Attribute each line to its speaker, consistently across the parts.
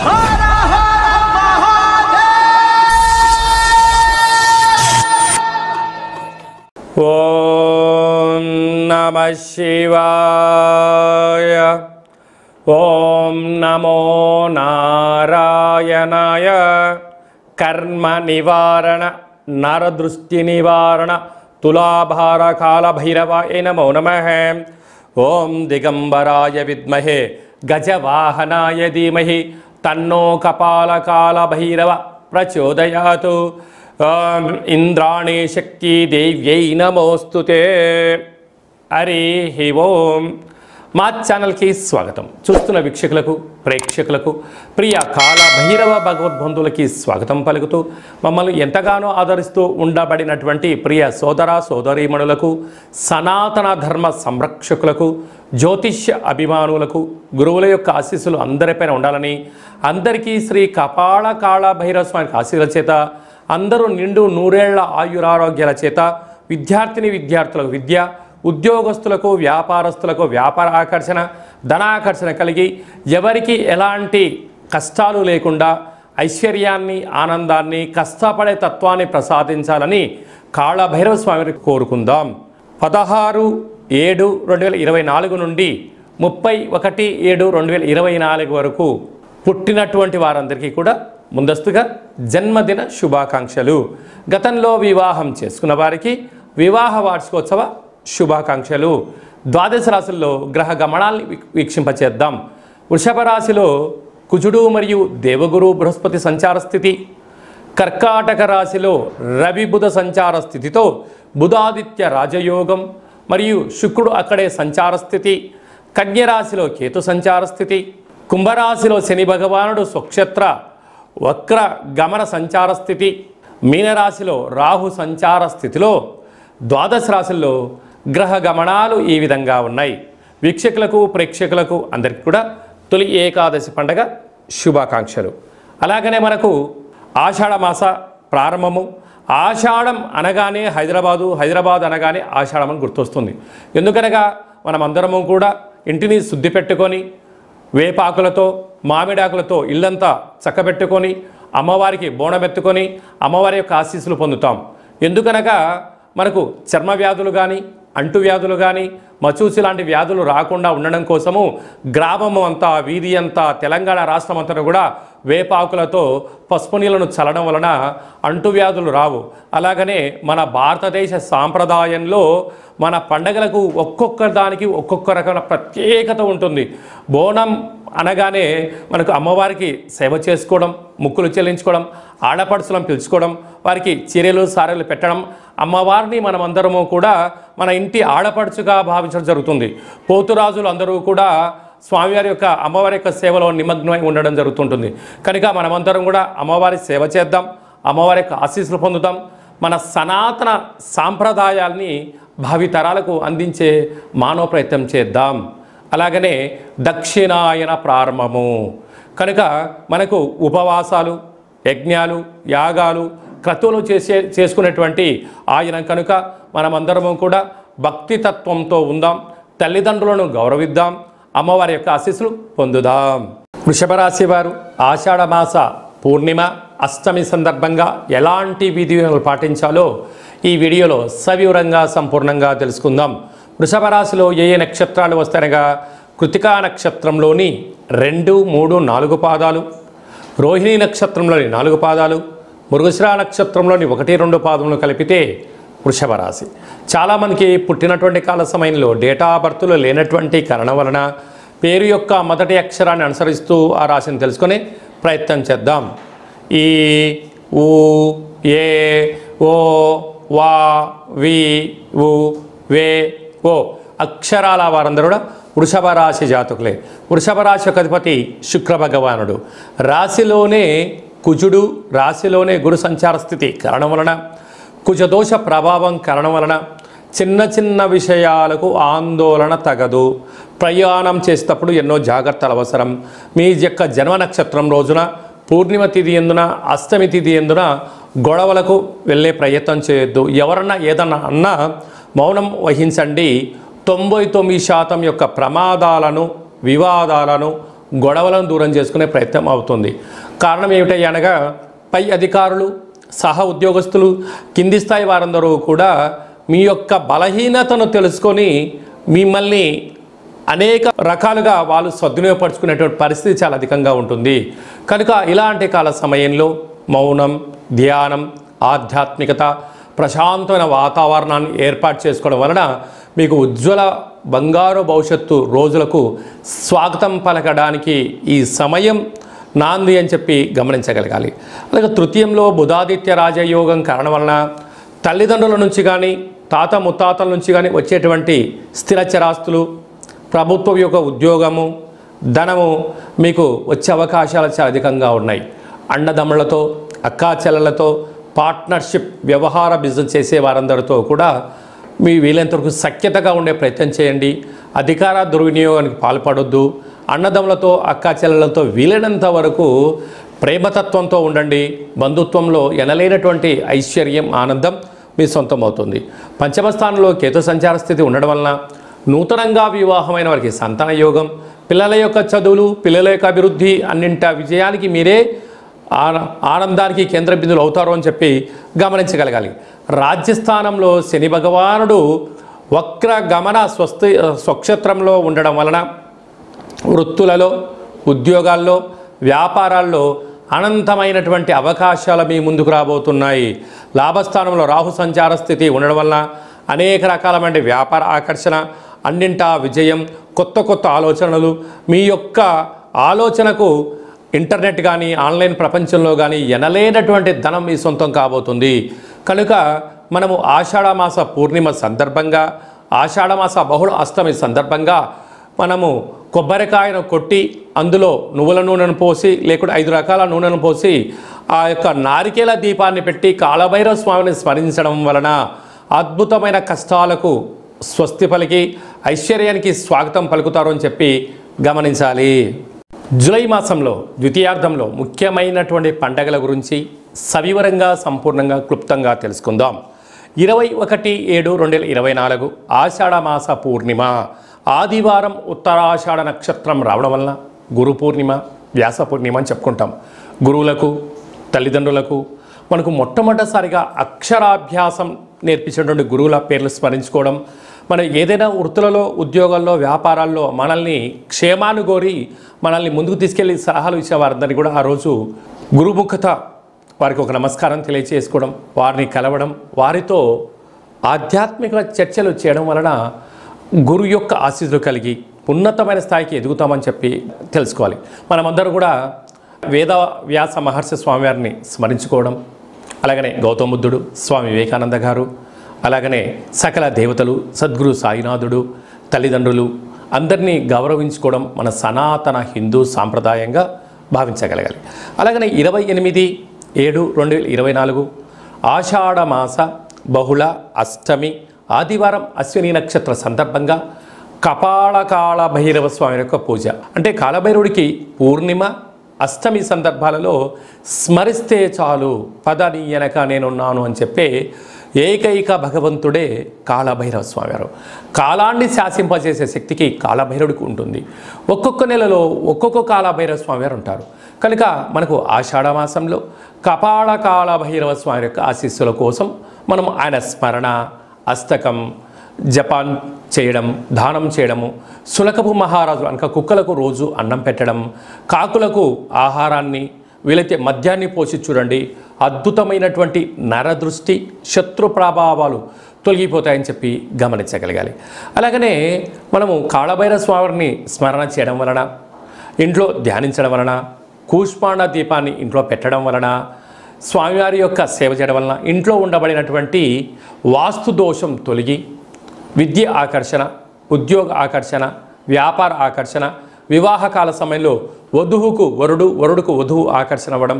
Speaker 1: ఓం నమః శివాయ. ఓం నమో నారాయణాయ. కర్మ నివారణ నరదృష్టి నివారణ తులాభార కాల భైరవాయ నమో నమః. ఓం దిగంబరాయ విద్మహే గజవాహనాయ ధీమహి తన్నో కపాల కాల భైరవ ప్రచోదయాతు. ఇంద్రాణి శక్తి దేవ్యై నమోస్తుతే. హరి ఓం. మా ఛానల్కి స్వాగతం. చూస్తున్న వీక్షకులకు ప్రేక్షకులకు ప్రియ కాల భైరవ భగవద్బంధువులకి స్వాగతం పలుకుతూ మమ్మల్ని ఎంతగానో ఆదరిస్తూ ఉండబడినటువంటి ప్రియ సోదర సోదరీమణులకు సనాతన ధర్మ సంరక్షకులకు జ్యోతిష్య అభిమానులకు గురువుల యొక్క ఆశీస్సులు అందరిపైన ఉండాలని అందరికీ శ్రీ కపాల కాళ భైరవ స్వామి ఆశీస్సుల చేత అందరూ నిండు నూరేళ్ల ఆయురారోగ్యాల చేత విద్యార్థులకు విద్య, ఉద్యోగస్తులకు వ్యాపారస్తులకు వ్యాపార ఆకర్షణ, ధనాకర్షణ కలిగి ఎవరికి ఎలాంటి కష్టాలు లేకుండా ఐశ్వర్యాన్ని, ఆనందాన్ని, కష్టపడే తత్వాన్ని ప్రసాదించాలని కాళభైరవ స్వామిని కోరుకుందాం. 16/7/2024 నుండి 31/7/2024 వరకు పుట్టినటువంటి వారందరికీ కూడా ముందస్తుగా జన్మదిన శుభాకాంక్షలు. గతంలో వివాహం చేసుకున్న వారికి వివాహ వార్షికోత్సవ శుభాకాంక్షలు. ద్వాదశ రాశుల్లో గ్రహ గమనాల్ని వీక్షింపచేద్దాం. వృషభ రాశిలో కుజుడు మరియు దేవగురు బృహస్పతి సంచార స్థితి. కర్కాటక రాశిలో రవి బుధ సంచార స్థితితో బుధాదిత్య రాజయోగం మరియు శుక్రుడు అక్కడే సంచార స్థితి. కన్యరాశిలో కేతు సంచార స్థితి. కుంభరాశిలో శని భగవానుడు స్వక్షేత్ర వక్ర గమన సంచార స్థితి. మీనరాశిలో రాహు సంచార స్థితిలో ద్వాదశ రాశుల్లో గ్రహ గమనాలు ఈ విధంగా ఉన్నాయి. వీక్షకులకు ప్రేక్షకులకు అందరికీ కూడా తొలి ఏకాదశి పండగ శుభాకాంక్షలు. అలాగనే మనకు ఆషాఢ మాస ప్రారంభము. ఆషాఢం అనగానే హైదరాబాద్ అనగానే ఆషాఢం అని గుర్తొస్తుంది. ఎందుకనగా మనమందరము కూడా ఇంటిని శుద్ధి పెట్టుకొని వేపాకులతో మామిడాకులతో ఇల్లంతా చక్కబెట్టుకొని అమ్మవారికి బోనమెత్తుకొని అమ్మవారి యొక్క ఆశీస్సులు పొందుతాం. ఎందుకనగా మనకు చర్మ వ్యాధులు కానీ, అంటువ్యాధులు కానీ, మచూసి లాంటి వ్యాధులు రాకుండా ఉండడం కోసము గ్రామము అంతా, వీధి అంతా, తెలంగాణ రాష్ట్రం అంతా కూడా వేపాకులతో పసుపు నీళ్ళను చల్లడం వలన అంటువ్యాధులు రావు. అలాగనే మన భారతదేశ సాంప్రదాయంలో మన పండగలకు ఒక్కొక్క దానికి ఒక్కొక్క రకమైన ప్రత్యేకత ఉంటుంది. బోనం అనగానే మనకు అమ్మవారికి సేవ చేసుకోవడం, ముక్కులు చెల్లించుకోవడం, ఆడపడుచులను పిలుచుకోవడం, వారికి చీరలు సారెలు పెట్టడం, అమ్మవారిని మనమందరము కూడా మన ఇంటి ఆడపడుచుగా భావించడం జరుగుతుంది. పోతురాజులు అందరూ కూడా స్వామివారి యొక్క అమ్మవారి యొక్క సేవలో నిమగ్నమై ఉండడం జరుగుతుంటుంది. కనుక మనమందరం కూడా అమ్మవారి సేవ చేద్దాం, అమ్మవారి యొక్క ఆశీస్సులు పొందుతాం. మన సనాతన సాంప్రదాయాల్ని భావితరాలకు అందించే మానవ ప్రయత్నం చేద్దాం. అలాగనే దక్షిణాయన ప్రారంభము కనుక మనకు ఉపవాసాలు, యజ్ఞాలు, యాగాలు, క్రతువులు చేసుకునేటువంటి ఆయన కనుక మనమందరము కూడా భక్తితత్వంతో ఉందాం, తల్లిదండ్రులను గౌరవిద్దాం, అమ్మవారి యొక్క ఆశీస్సులు పొందుదాం. వృషభ రాశి వారు ఆషాఢ మాస పూర్ణిమ అష్టమి సందర్భంగా ఎలాంటి విధులను పాటించాలో ఈ వీడియోలో సవివరంగా సంపూర్ణంగా తెలుసుకుందాం. వృషభ రాశిలో ఏ నక్షత్రాలు వస్తాయనగా కృతికా నక్షత్రంలోని 2, 3, 4 పాదాలు, రోహిణి నక్షత్రంలోని 4 పాదాలు, మృగశిర నక్షత్రంలోని 1, 2 పాదములు కలిపితే వృషభ రాశి. చాలామందికి పుట్టినటువంటి కాల సమయంలో డేటా ఆఫ్ బర్త్లో లేనటువంటి కారణం వలన పేరు యొక్క మొదటి అక్షరాన్ని అనుసరిస్తూ ఆ రాశిని తెలుసుకునే ప్రయత్నం చేద్దాం. ఈ, ఊ, ఏ, ఓ, వా, వి, ఉ, వే, ఓ అక్షరాల వారందరూ కూడా వృషభ రాశి జాతకులే. వృషభ రాశి యొక్క అధిపతి శుక్ర భగవానుడు. రాశిలోనే కుజుడు, రాశిలోనే గురు సంచార స్థితి కారణం వలన, కుజదోష ప్రభావం కారణం వలన చిన్న చిన్న విషయాలకు ఆందోళన తగదు. ప్రయాణం చేసేటప్పుడు ఎన్నో జాగ్రత్తలు అవసరం. మీ యొక్క జన్మ నక్షత్రం రోజున పూర్ణిమ తిథి ఎందున, అష్టమి తిథి ఎందున గొడవలకు వెళ్ళే ప్రయత్నం చేయొద్దు. ఎవరన్నా ఏదన్నా అన్నా మౌనం వహించండి. 99% యొక్క ప్రమాదాలను, వివాదాలను, గొడవలను దూరం చేసుకునే ప్రయత్నం అవుతుంది. కారణం ఏమిటంటే అనగా పై అధికారులు, సహా ఉద్యోగస్తులు, కింది స్థాయి వారందరూ కూడా మీ యొక్క బలహీనతను తెలుసుకొని మిమ్మల్ని అనేక రకాలుగా వాళ్ళు సద్వినియోగపరుచుకునేటువంటి పరిస్థితి చాలా అధికంగా ఉంటుంది. కనుక ఇలాంటి కాల సమయంలో మౌనం, ధ్యానం, ఆధ్యాత్మికత, ప్రశాంతమైన వాతావరణాన్ని ఏర్పాటు చేసుకోవడం వలన మీకు ఉజ్వల బంగారు భవిష్యత్తు రోజులకు స్వాగతం పలకడానికి ఈ సమయం నాంది అని చెప్పి గమనించగలగాలి. అలాగే తృతీయంలో బుధాదిత్య రాజయోగం కారణం వలన తల్లిదండ్రుల నుంచి కానీ తాత ముత్తాతల నుంచి కానీ వచ్చేటువంటి స్థిర చరాస్తులు, ప్రభుత్వం యొక్క ఉద్యోగము, ధనము మీకు వచ్చే అవకాశాలు చాలా అధికంగా ఉన్నాయి. అన్నదమ్ములతో, అక్కా చెల్లెలతో పార్ట్నర్షిప్, వ్యవహార బిజినెస్ చేసే వారందరితో కూడా మీ వీలైనంతవరకు సఖ్యతగా ఉండే ప్రయత్నం చేయండి. అధికార దుర్వినియోగానికి పాల్పడొద్దు. అన్నదమ్ములతో, అక్కా చెల్లెలతో వీలైనంత వరకు ప్రేమతత్వంతో ఉండండి. బంధుత్వంలో ఎనలేనటువంటి ఐశ్వర్యం, ఆనందం మీ సొంతం అవుతుంది. పంచమ స్థానంలో కేతు సంచార స్థితి ఉండడం వలన నూతనంగా వివాహమైన వారికి సంతాన యోగం, పిల్లల యొక్క చదువులు, పిల్లల యొక్క అభివృద్ధి, అన్నింటి విజయానికి మీరే ఆనందానికి కేంద్ర బిందువులు అవుతారు అని చెప్పి గమనించగలగాలి. రాజ్యస్థానంలో శని భగవానుడు వక్ర గమన స్వక్షేత్రంలో ఉండడం వలన వృత్తులలో, ఉద్యోగాల్లో, వ్యాపారాల్లో అనంతమైనటువంటి అవకాశాలు మీ ముందుకు రాబోతున్నాయి. లాభస్థానంలో రాహు సంచార స్థితి ఉండడం వలన అనేక రకాలమైన వ్యాపార ఆకర్షణ, అన్నింటా విజయం, కొత్త కొత్త ఆలోచనలు, మీ యొక్క ఆలోచనకు ఇంటర్నెట్ కానీ ఆన్లైన్ ప్రపంచంలో కానీ ఎనలేనటువంటి ధనం మీ సొంతం కాబోతుంది. కనుక మనము ఆషాఢమాస పూర్ణిమ సందర్భంగా, ఆషాఢమాస బహుళ అష్టమి సందర్భంగా మనము కొబ్బరికాయను కొట్టి అందులో నువ్వుల నూనెను పోసి లేకుంటే 5 రకాల నూనెను పోసి ఆ యొక్క నారికేల దీపాన్ని పెట్టి కాలభైరవ స్వామిని స్మరించడం వలన అద్భుతమైన కష్టాలకు స్వస్తి పలికి ఐశ్వర్యానికి స్వాగతం పలుకుతారు అని చెప్పి గమనించాలి. జూలై మాసంలో ద్వితీయార్థంలో ముఖ్యమైనటువంటి పండగల గురించి సవివరంగా, సంపూర్ణంగా, క్లుప్తంగా తెలుసుకుందాం. 21/7/2024 ఆషాఢమాస పూర్ణిమ ఆదివారం, ఉత్తరాషాఢ నక్షత్రం రావడం వలన గురు పూర్ణిమ, వ్యాస పూర్ణిమ అని చెప్పుకుంటాం. గురువులకు, తల్లిదండ్రులకు మనకు మొట్టమొదటిసారిగా అక్షరాభ్యాసం నేర్పించేటువంటి గురువుల పేర్లు స్మరించుకోవడం, మన ఏదైనా వృత్తులలో, ఉద్యోగాల్లో, వ్యాపారాల్లో మనల్ని క్షేమాన్ని కోరి మనల్ని ముందుకు తీసుకెళ్ళి సలహాలు ఇచ్చే వారందరినీ కూడా ఆ రోజు గురుముఖత వారికి ఒక నమస్కారం తెలియచేసుకోవడం, వారిని కలవడం, వారితో ఆధ్యాత్మిక చర్చలు చేయడం వలన గురు యొక్క ఆశీస్సులు కలిగి ఉన్నతమైన స్థాయికి ఎదుగుతామని చెప్పి తెలుసుకోవాలి. మనమందరూ కూడా వేద వ్యాస మహర్షి స్వామివారిని స్మరించుకోవడం, అలాగనే గౌతమ బుద్ధుడు, స్వామి వివేకానంద గారు, అలాగనే సకల దేవతలు, సద్గురు సాయినాథుడు, తల్లిదండ్రులు అందరినీ గౌరవించుకోవడం మన సనాతన హిందూ సాంప్రదాయంగా భావించగలగాలి. అలాగనే 28/7/2024 ఆషాఢమాస బహుళ అష్టమి ఆదివారం అశ్విని నక్షత్ర సందర్భంగా కపాల కాళ భైరవ స్వామి యొక్క పూజ. అంటే కాళభైరవుడికి పూర్ణిమ, అష్టమి సందర్భాలలో స్మరిస్తే చాలు, పదని వెనక నేనున్నాను అని చెప్పే ఏకైక భగవంతుడే కాళభైరవ స్వామివారు. కాలాన్ని శాసింపజేసే శక్తికి కాళభైరవుడికి ఉంటుంది. ఒక్కొక్క నెలలో ఒక్కొక్క కాళభైరవ స్వామివారు ఉంటారు. కనుక మనకు ఆషాఢమాసంలో కపాల కాళభైరవ స్వామి యొక్క ఆశీస్సుల కోసం మనం ఆయన స్మరణ, అష్టకం, జపాన్ చేయడం, దానం చేయడము, శునకపు మహారాజు అనక కుక్కలకు రోజు అన్నం పెట్టడం, కాకులకు ఆహారాన్ని వీలైతే మద్యాన్ని పోసి చూడండి, అద్భుతమైనటువంటి నరదృష్టి, శత్రు ప్రభావాలు తొలగిపోతాయని చెప్పి గమనించగలగాలి. అలాగనే మనము కాళభైరవ స్వామిని స్మరణ చేయడం వలన, ఇంట్లో ధ్యానించడం వలన, కూష్మాండ దీపాన్ని ఇంట్లో పెట్టడం వలన, స్వామివారి యొక్క సేవ చేయడం వలన ఇంట్లో ఉండబడినటువంటి వాస్తు దోషం తొలగి విద్య ఆకర్షణ, ఉద్యోగ ఆకర్షణ, వ్యాపార ఆకర్షణ, వివాహకాల సమయంలో వధువుకు వరుడు, వరుడుకు వధువు ఆకర్షణ అవ్వడం,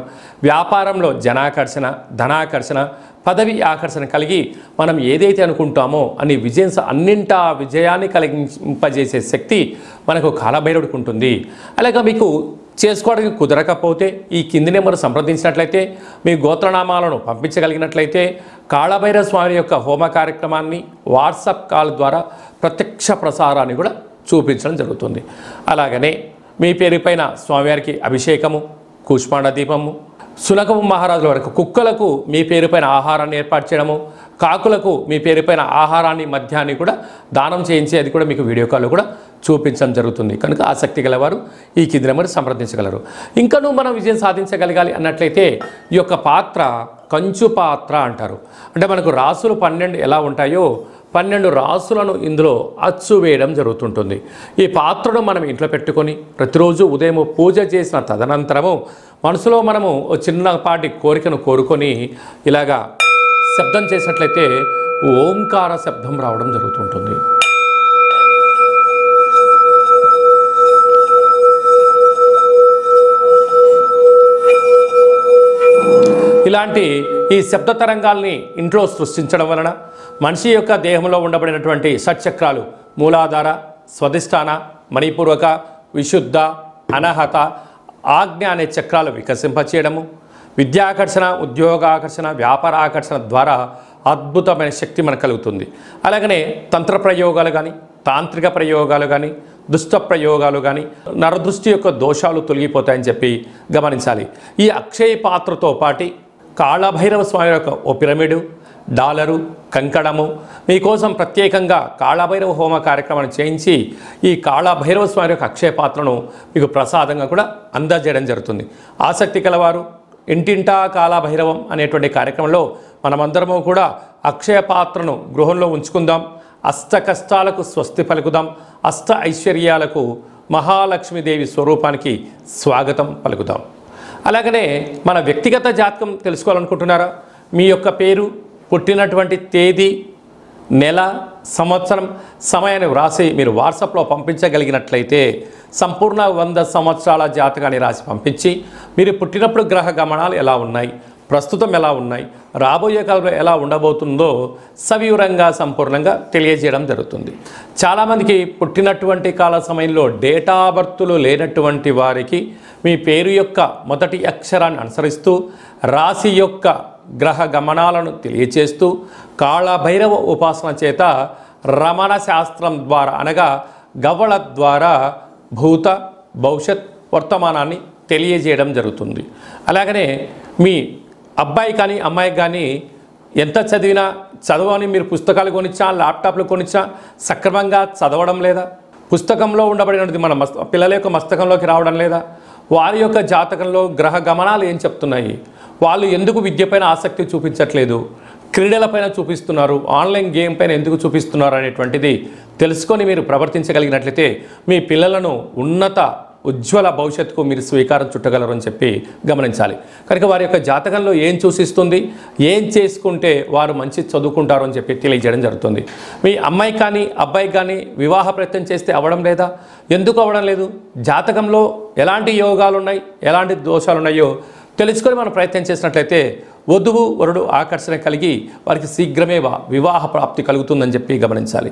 Speaker 1: వ్యాపారంలో జనాకర్షణ, ధనాకర్షణ, పదవి ఆకర్షణ కలిగి మనం ఏదైతే అనుకుంటామో అని అన్నింటా విజయాన్ని కలిగింపజేసే శక్తి మనకు కాళభైరవుడికి ఉంటుంది. అలాగే మీకు చేసుకోవడానికి కుదరకపోతే ఈ కింది నెంబర్ సంప్రదించినట్లయితే, మీ గోత్రనామాలను పంపించగలిగినట్లయితే కాళభైరవ స్వామి యొక్క హోమ కార్యక్రమాన్ని వాట్సాప్ కాల్ ద్వారా ప్రత్యక్ష ప్రసారాన్ని కూడా చూపించడం జరుగుతుంది. అలాగనే మీ పేరు పైన స్వామివారికి అభిషేకము, కూష్మాండ దీపము, సునకము మహారాజుల వరకు కుక్కలకు మీ పేరు పైన ఆహారాన్ని ఏర్పాటు చేయడము, కాకులకు మీ పేరు పైన ఆహారాన్ని మద్యాన్ని కూడా దానం చేయించి అది కూడా మీకు వీడియో కాల్లో కూడా చూపించడం జరుగుతుంది. కనుక ఆసక్తి గలవారు ఈ కింది నెంబర్ సంప్రదించగలరు. ఇంకనూ మనం విజయం సాధించగలగాలి అన్నట్లయితే ఈ యొక్క పాత్ర కంచు పాత్ర అంటారు. అంటే మనకు రాసులు 12 ఎలా ఉంటాయో 12 రాసులను ఇందులో అచ్చు వేయడం జరుగుతుంటుంది. ఈ పాత్రను మనం ఇంట్లో పెట్టుకొని ప్రతిరోజు ఉదయం పూజ చేసిన తదనంతరము మనసులో మనము చిన్నపాటి కోరికను కోరుకొని ఇలాగా శబ్దం చేసినట్లయితే ఓంకార శబ్దం రావడం జరుగుతుంటుంది. ఇలాంటి ఈ శబ్ద తరంగాల్ని ఇంట్లో సృష్టించడం వలన మనిషి యొక్క దేహంలో ఉండబడినటువంటి షట్చక్రాలు మూలాధార, స్వధిష్టాన, మణిపూర్వక, విశుద్ధ, అనహత, ఆజ్ఞ అనే చక్రాలు వికసింపచేయడము, విద్యాకర్షణ, ఉద్యోగాకర్షణ, వ్యాపార ఆకర్షణ ద్వారా అద్భుతమైన శక్తి మనకు కలుగుతుంది. అలాగనే తంత్ర ప్రయోగాలు కానీ, తాంత్రిక ప్రయోగాలు కానీ, దుష్ట ప్రయోగాలు కానీ, నరదృష్టి యొక్క దోషాలు తొలగిపోతాయని చెప్పి గమనించాలి. ఈ అక్షయ పాత్రతో పాటి కాళభైరవ స్వామి యొక్క ఓ పిరమిడు, డాలరు, కంకణము మీకోసం ప్రత్యేకంగా కాళభైరవ హోమ కార్యక్రమాన్ని చేయించి ఈ కాళభైరవ స్వామి యొక్క అక్షయ పాత్రను మీకు ప్రసాదంగా కూడా అందజేయడం జరుగుతుంది. ఆసక్తి కలవారు ఇంటింటా కాళభైరవం అనేటువంటి కార్యక్రమంలో మనమందరము కూడా అక్షయ పాత్రను గృహంలో ఉంచుకుందాం. అష్ట కష్టాలకు స్వస్తి పలుకుదాం. అష్ట ఐశ్వర్యాలకు మహాలక్ష్మీదేవి స్వరూపానికి స్వాగతం పలుకుదాం. అలాగనే మన వ్యక్తిగత జాతకం తెలుసుకోవాలనుకుంటున్నారా? మీ యొక్క పేరు, పుట్టినటువంటి తేదీ, నెల, సంవత్సరం, సమయాన్ని వ్రాసి మీరు వాట్సాప్లో పంపించగలిగినట్లయితే సంపూర్ణ 100 సంవత్సరాల జాతకాన్ని రాసి పంపించి మీరు పుట్టినప్పుడు గ్రహ గమనాలు ఎలా ఉన్నాయి, ప్రస్తుతం ఎలా ఉన్నాయి, రాబోయే కాలంలో ఎలా ఉండబోతుందో సవివరంగా సంపూర్ణంగా తెలియజేయడం జరుగుతుంది. చాలామందికి పుట్టినటువంటి కాల సమయంలో డేటా బర్తులు లేనటువంటి వారికి మీ పేరు యొక్క మొదటి అక్షరాన్ని అనుసరిస్తూ రాశి యొక్క గ్రహ గమనాలను తెలియచేస్తూ కాళభైరవ ఉపాసన చేత రమణ శాస్త్రం ద్వారా అనగా గవ్వల ద్వారా భూత, భవిష్యత్, వర్తమానాన్ని తెలియజేయడం జరుగుతుంది. అలాగనే మీ అబ్బాయి కానీ అమ్మాయి కానీ ఎంత చదివినా చదవని మీరు పుస్తకాలు కొనిచ్చా, ల్యాప్టాప్లు కొనిచ్చా సక్రమంగా చదవడం లేదా? పుస్తకంలో ఉండబడినది మన పిల్లల యొక్క మస్తకంలోకి రావడం లేదా? వారి యొక్క జాతకంలో గ్రహ గమనాలు ఏం చెప్తున్నాయి? వాళ్ళు ఎందుకు విద్యపైన ఆసక్తి చూపించట్లేదు, క్రీడలపైన చూపిస్తున్నారు, ఆన్లైన్ గేమ్ పైన ఎందుకు చూపిస్తున్నారు అనేటువంటిది తెలుసుకొని మీరు ప్రవర్తించగలిగినట్లయితే మీ పిల్లలను ఉన్నత ఉజ్వల భవిష్యత్తుకు మీరు స్వీకారం చుట్టగలరు అని చెప్పి గమనించాలి. కనుక వారి యొక్క జాతకంలో ఏం సూచిస్తుంది, ఏం చేసుకుంటే వారు మంచి చదువుకుంటారు అని చెప్పి తెలియజేయడం జరుగుతుంది. మీ అమ్మాయి కానీ అబ్బాయి కానీ వివాహ ప్రయత్నం చేస్తే అవ్వడం లేదా? ఎందుకు అవ్వడం లేదు? జాతకంలో ఎలాంటి యోగాలు ఉన్నాయి, ఎలాంటి దోషాలు ఉన్నాయో తెలుసుకొని మనం ప్రయత్నం చేసినట్లయితే వధువు వరుడు ఆకర్షణ కలిగి వారికి శీఘ్రమే వివాహ ప్రాప్తి కలుగుతుందని చెప్పి గమనించాలి.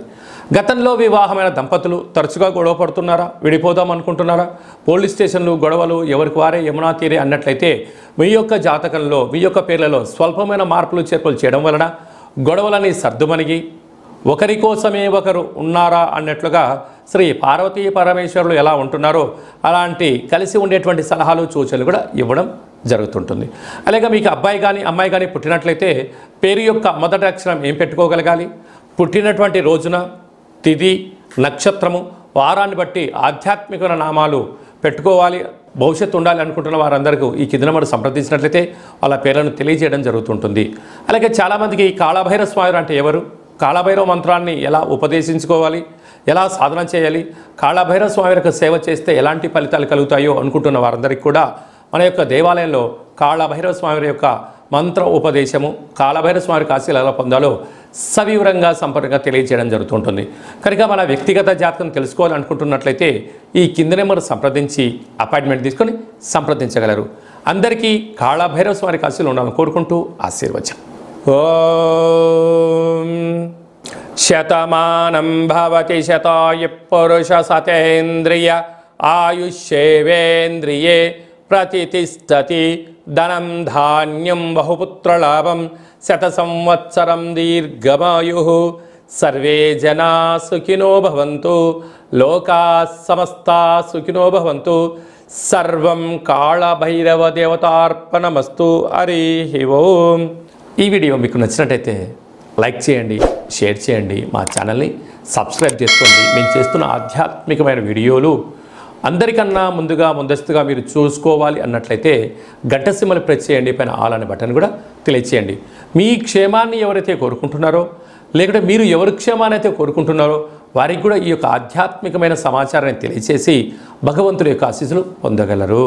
Speaker 1: గతంలో వివాహమైన దంపతులు తరచుగా గొడవ పడుతున్నారా, విడిపోదాం అనుకుంటున్నారా? పోలీస్ స్టేషన్లు, గొడవలు ఎవరికి వారే యమునా తీరే అన్నట్లయితే మీ యొక్క జాతకంలో మీ యొక్క పేర్లలో స్వల్పమైన మార్పులు చేర్పులు చేయడం వలన గొడవలని సర్దుమణిగి ఒకరి కోసమే ఒకరు ఉన్నారా అన్నట్లుగా శ్రీ పార్వతీ పరమేశ్వరులు ఎలా ఉంటున్నారో అలాంటి కలిసి ఉండేటువంటి సలహాలు, సూచనలు కూడా ఇవ్వడం జరుగుతుంటుంది. అలాగే మీకు అబ్బాయి కానీ అమ్మాయి కానీ పుట్టినట్లయితే పేరు యొక్క మొదటి అక్షరం ఏం పెట్టుకోగలగాలి? పుట్టినటువంటి రోజున, తిథి, నక్షత్రము, వారాన్ని బట్టి ఆధ్యాత్మిక నామాలు పెట్టుకోవాలి. భవిష్యత్తు ఉండాలి అనుకుంటున్న వారందరికీ ఈ కింద నెంబర్ సంప్రదించినట్లయితే వాళ్ళ పేర్లను తెలియజేయడం జరుగుతుంటుంది. అలాగే చాలామందికి కాళభైరవ స్వామి అంటే ఎవరు, కాళభైరవ మంత్రాన్ని ఎలా ఉపదేశించుకోవాలి, ఎలా సాధన చేయాలి, కాళభైరవ స్వామి యొక్క సేవ చేస్తే ఎలాంటి ఫలితాలు కలుగుతాయో అనుకుంటున్న వారందరికీ కూడా మన యొక్క దేవాలయంలో కాళభైరవ స్వామి యొక్క మంత్ర ఉపదేశము, కాళభైరవ స్వామి ఆశీస్సులు ఎలా పొందాలో సవివరంగా సంపూర్ణంగా తెలియజేయడం జరుగుతుంటుంది. కనుక మన వ్యక్తిగత జాతకం తెలుసుకోవాలనుకుంటున్నట్లయితే ఈ కింద నెంబర్ సంప్రదించి అపాయింట్మెంట్ తీసుకొని సంప్రదించగలరు. అందరికీ కాళభైరవ స్వామి ఆశీస్సులు ఉండాలని కోరుకుంటూ ఆశీర్వచనం. ఓం శతమానం భవతి శతాయు పురుష సతేంద్రియ ఆయుష్యేవేంద్రియే ప్రతిష్టతి ధనం ధాన్యం బహుపుత్రలాభం శత సంవత్సరం దీర్ఘమాయు సర్వే జనా సుఖినో భవంతు, లోకా సమస్తా సుఖినో భవంతు. సర్వం కాళభైరవ దేవతార్పణమస్తు. హరి ఓం. ఈ వీడియో మీకు నచ్చినట్టయితే లైక్ చేయండి, షేర్ చేయండి, మా ఛానల్ని సబ్స్క్రైబ్ చేసుకోండి. మేము చేస్తున్న ఆధ్యాత్మికమైన వీడియోలు అందరికన్నా ముందస్తుగా మీరు చూసుకోవాలి అన్నట్లయితే గంట సింబల్ ప్రెస్ చేయండి, పైన ఆల్ అనే బటన్ కూడా తెలియచేయండి. మీ క్షేమాన్ని ఎవరైతే కోరుకుంటున్నారో, లేకుంటే మీరు ఎవరి క్షేమాన్ని అయితే కోరుకుంటున్నారో వారికి కూడా ఈ యొక్క ఆధ్యాత్మికమైన సమాచారాన్ని తెలియచేసి భగవంతుడి యొక్క ఆశీస్సులు పొందగలరు.